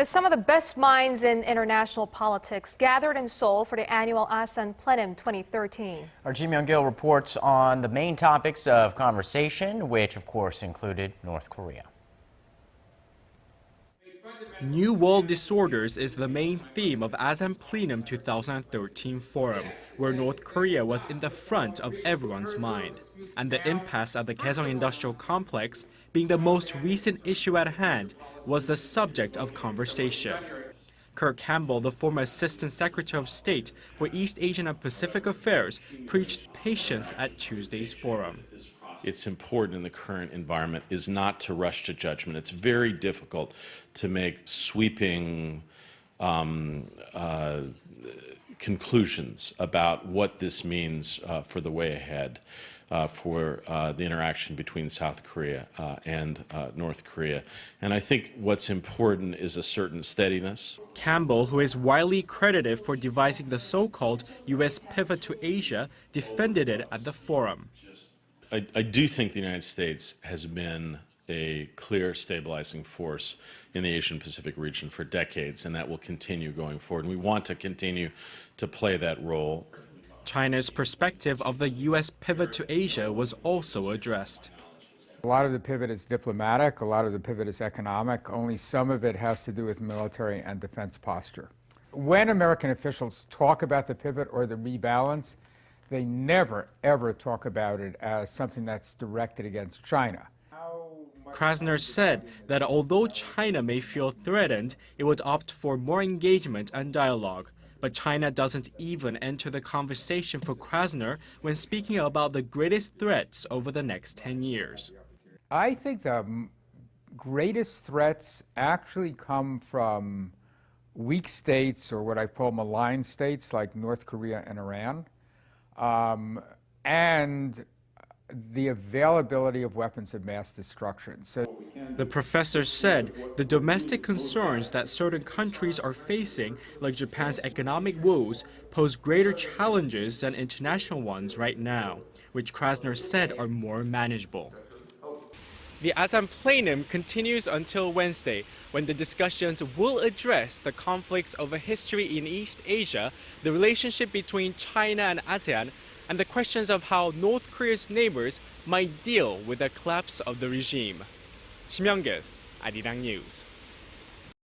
Some of the best minds in international politics gathered in Seoul for the annual Asan Plenum 2013. Our Ji Myung-kil reports on the main topics of conversation, which of course included North Korea. New World Disorders is the main theme of Asan Plenum 2013 forum, where North Korea was in the front of everyone's mind. And the impasse at the Gaeseong Industrial Complex, being the most recent issue at hand, was the subject of conversation. Campbell, the former Assistant Secretary of State for East Asian and Pacific Affairs, preached patience at Tuesday's forum. It's important in the current environment is not to rush to judgment. It's very difficult to make sweeping conclusions about what this means for the way ahead for the interaction between South Korea and North Korea. And I think what's important is a certain steadiness. Campbell, who is widely credited for devising the so-called U.S. pivot to Asia, defended it at the forum. I do think the United States has been a clear stabilizing force in the Asian-Pacific region for decades, and that will continue going forward. And we want to continue to play that role. China's perspective of the U.S. pivot to Asia was also addressed. A lot of the pivot is diplomatic, a lot of the pivot is economic, only some of it has to do with military and defense posture. When American officials talk about the pivot or the rebalance, they never, ever talk about it as something that's directed against China. Krasner said that although China may feel threatened, it would opt for more engagement and dialogue. But China doesn't even enter the conversation for Krasner when speaking about the greatest threats over the next 10 years. I think the greatest threats actually come from weak states, or what I call malign states, like North Korea and Iran. And the availability of weapons of mass destruction. The professor said the domestic concerns that certain countries are facing, like Japan's economic woes, pose greater challenges than international ones right now, which Krasner said are more manageable. The Asan Plenum continues until Wednesday, when the discussions will address the conflicts over history in East Asia, the relationship between China and ASEAN, and the questions of how North Korea's neighbors might deal with the collapse of the regime. Ji Myung-kil, Arirang News.